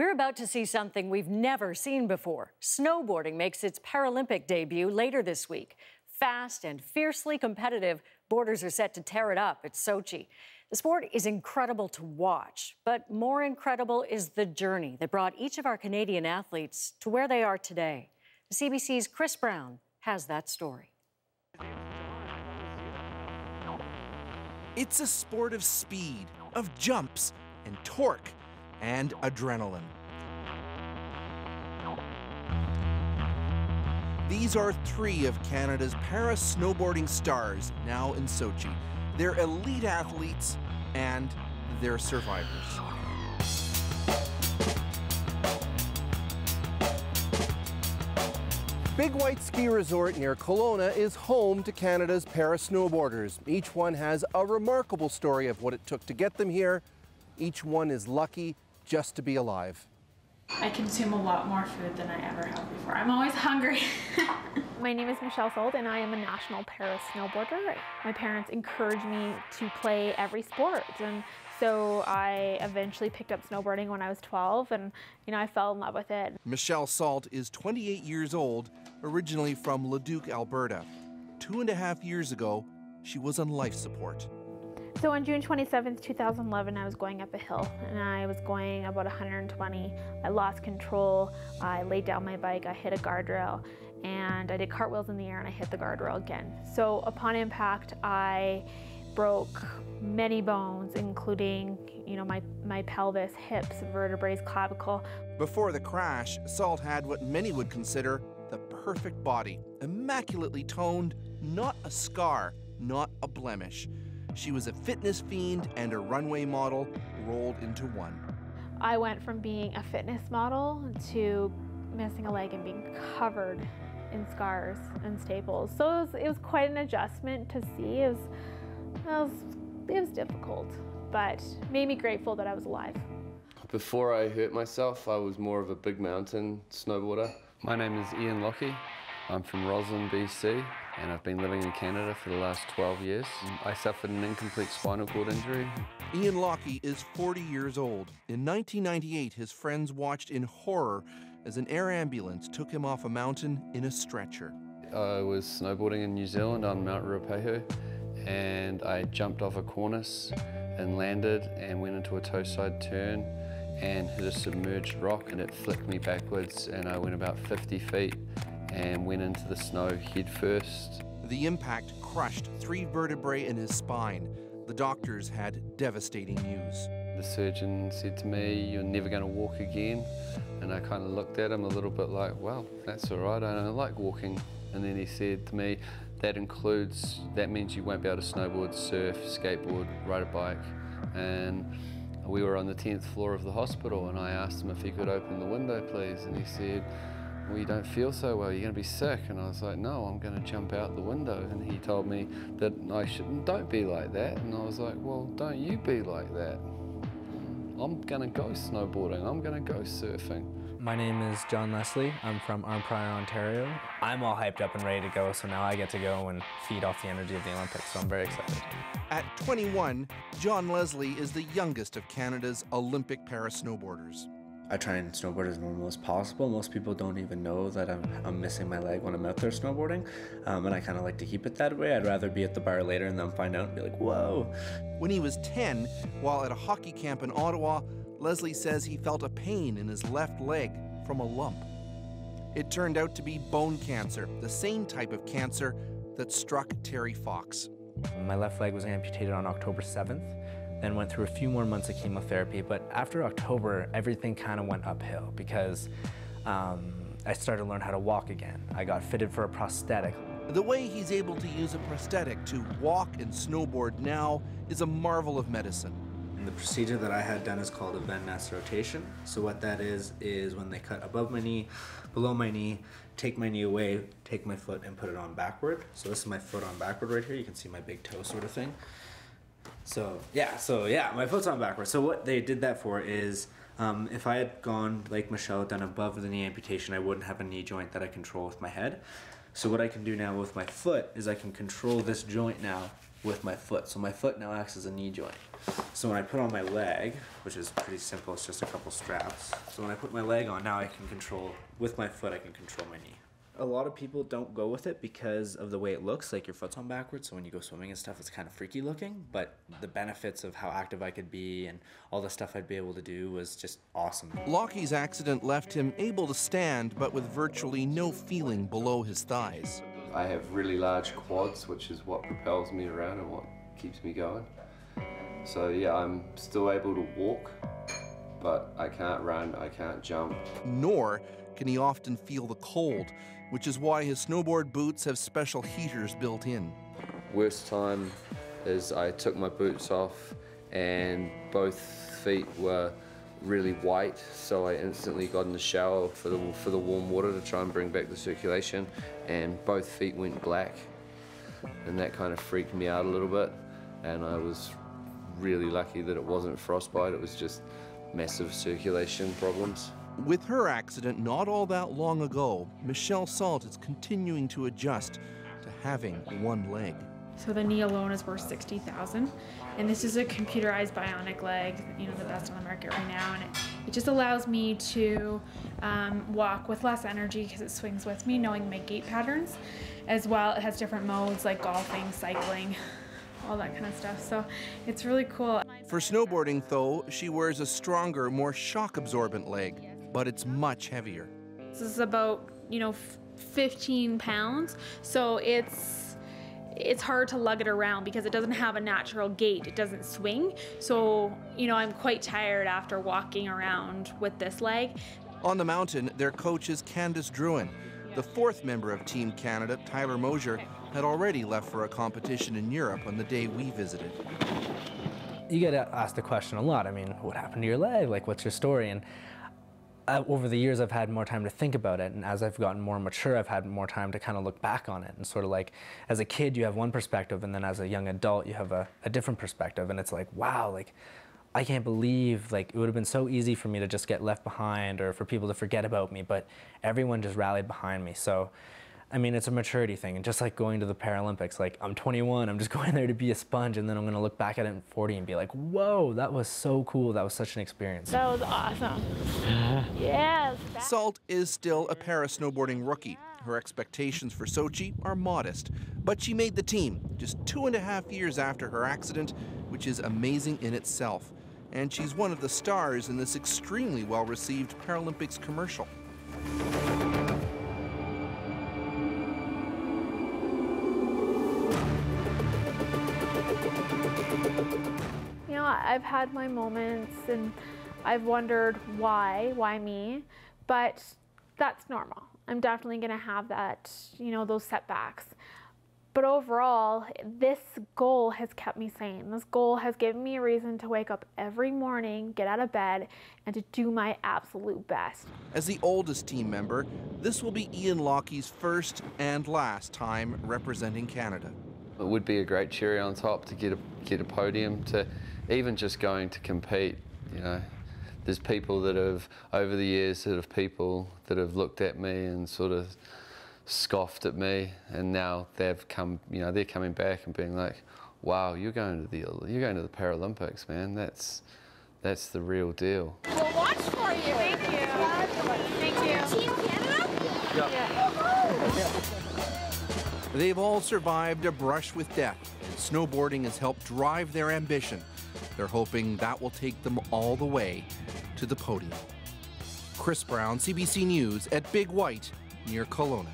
We're about to see something we've never seen before. Snowboarding makes its Paralympic debut later this week. Fast and fiercely competitive, boarders are set to tear it up at Sochi. The sport is incredible to watch, but more incredible is the journey that brought each of our Canadian athletes to where they are today. CBC's Chris Brown has that story. It's a sport of speed, of jumps, and torque, and adrenaline. These are three of Canada's para-snowboarding stars now in Sochi. They're elite athletes and they're survivors. Big White Ski Resort near Kelowna is home to Canada's para-snowboarders. Each one has a remarkable story of what it took to get them here. Each one is lucky just to be alive. I consume a lot more food than I ever have before. I'm always hungry. My name is Michelle Sold and I am a national para-snowboarder. My parents encouraged me to play every sport, and so I eventually picked up snowboarding when I was 12, and I fell in love with it. Michelle Salt is 28 years old, originally from Leduc, Alberta. 2.5 years ago, she was on life support. So on June 27th, 2011, I was going up a hill and I was going about 120. I lost control. I laid down my bike, I hit a guardrail, and I did cartwheels in the air and I hit the guardrail again. So upon impact, I broke many bones, including my pelvis, hips, vertebrae, clavicle. Before the crash, Salt had what many would consider the perfect body, immaculately toned, not a scar, not a blemish. She was a fitness fiend and a runway model rolled into one. I went from being a fitness model to missing a leg and being covered in scars and staples. So it was quite an adjustment to see. It was difficult, but made me grateful that I was alive. Before I hurt myself, I was more of a big mountain snowboarder. My name is LOCKEY. I'm from Roslyn, BC, and I've been living in Canada for the last 12 years. I suffered an incomplete spinal cord injury. LOCKEY is 40 years old. In 1998, his friends watched in horror as an air ambulance took him off a mountain in a stretcher. I was snowboarding in New Zealand on Mount Ruapehu, and I jumped off a cornice and landed and went into a toe side turn and hit a submerged rock, and it flicked me backwards, and I went about 50 feet and went into the snow head first. The impact crushed 3 vertebrae in his spine. The doctors had devastating news. The surgeon said to me, "You're never going to walk again." And I kind of looked at him a little bit like, well, that's all right, I don't like walking. And then he said to me, that means you won't be able to snowboard, surf, skateboard, ride a bike. And we were on the 10th floor of the hospital, and I asked him if he could open the window, please. And he said, well, you don't feel so well, you're going to be sick. And I was like, no, I'm going to jump out the window. And he told me that don't be like that. And I was like, well, don't you be like that. I'm going to go snowboarding, I'm going to go surfing. My name is John Leslie. I'm from Arnprior, Ontario. I'm all hyped up and ready to go, so now I get to go and feed off the energy of the Olympics, so I'm very excited. At 21, John Leslie is the youngest of Canada's Olympic para-snowboarders. I try and snowboard as normal as possible. Most people don't even know that I'm missing my leg when I'm out there snowboarding, and I kind of like to keep it that way. I'd rather be at the bar later and then find out and be like, whoa. When he was 10, while at a hockey camp in Ottawa, Leslie says he felt a pain in his left leg from a lump. It turned out to be bone cancer, the same type of cancer that struck Terry Fox. My left leg was amputated on October 7th. Then went through a few more months of chemotherapy, but after October, everything kind of went uphill because I started to learn how to walk again. I got fitted for a prosthetic. The way he's able to use a prosthetic to walk and snowboard now is a marvel of medicine. And the procedure that I had done is called a Van Ness rotation. So what that is when they cut above my knee, below my knee, take my knee away, take my foot and put it on backward. So this is my foot on backward right here. You can see my big toe sort of thing. So yeah, my foot's on backwards. So what they did that for is, if I had gone, like Michelle, done above the knee amputation, I wouldn't have a knee joint that I control with my head. So what I can do now with my foot is I can control this joint now with my foot. So my foot now acts as a knee joint. So when I put on my leg, which is pretty simple, it's just a couple straps. So when I put my leg on, now I can control, with my foot, I can control my knee. A lot of people don't go with it because of the way it looks, like your foot's on backwards, so when you go swimming and stuff, it's kind of freaky looking, but the benefits of how active I could be and all the stuff I'd be able to do was just awesome. Lockie's accident left him able to stand, but with virtually no feeling below his thighs. I have really large quads, which is what propels me around and what keeps me going. So yeah, I'm still able to walk, but I can't run, I can't jump. Nor can he often feel the cold, which is why his snowboard boots have special heaters built in. Worst time is I took my boots off and both feet were really white, so I instantly got in the shower for the warm water to try and bring back the circulation, and both feet went black, and that kind of freaked me out a little bit, and I was really lucky that it wasn't frostbite, it was just massive circulation problems. With her accident not all that long ago, Michelle Salt is continuing to adjust to having one leg. So the knee alone is worth $60,000, and this is a computerized bionic leg, you know, the best on the market right now, and it just allows me to walk with less energy because it swings with me, knowing my gait patterns. As well, it has different modes like golfing, cycling, all that kind of stuff, so it's really cool. For snowboarding, though, she wears a stronger, more shock-absorbent leg, but it's much heavier. This is about, 15 pounds, so it's hard to lug it around because it doesn't have a natural gait, it doesn't swing, so I'm quite tired after walking around with this leg. On the mountain, their coach is Candace Druin. The fourth member of Team Canada, Tyler Mosier, had already left for a competition in Europe on the day we visited. You get asked the question a lot, what happened to your leg? Like, what's your story? And over the years, I've had more time to think about it, and as I've gotten more mature, I've had more time to kind of look back on it, and sort of like, as a kid, you have one perspective, and then as a young adult, you have a different perspective, and it's like, wow, like, I can't believe, like, it would have been so easy for me to just get left behind or for people to forget about me, but everyone just rallied behind me. So, it's a maturity thing, and just like going to the Paralympics, like, I'm 21, I'm just going there to be a sponge, and then I'm gonna look back at it in 40 and be like, whoa, that was so cool, that was such an experience. That was awesome. Yes. Salt is still a para-snowboarding rookie. Her expectations for Sochi are modest, but she made the team just 2.5 years after her accident, which is amazing in itself. And she's one of the stars in this extremely well-received Paralympics commercial. I've had my moments and I've wondered why me, but that's normal. I'm definitely gonna have that, those setbacks. But overall, this goal has kept me sane. This goal has given me a reason to wake up every morning, get out of bed, and to do my absolute best. As the oldest team member, this will be Ian Lockey's first and last time representing Canada. It would be a great cherry on top to get a podium, to even just going to compete. There's people that have, over the years, people that have looked at me and sort of scoffed at me, and now they've come, they're coming back and being like, wow, you're going to the Paralympics, man. That's the real deal. We'll watch for you. Thank you. Thank you. Team Canada? Yeah. They've all survived a brush with death, and snowboarding has helped drive their ambition. They're hoping that will take them all the way to the podium. Chris Brown, CBC News at Big White, near Kelowna.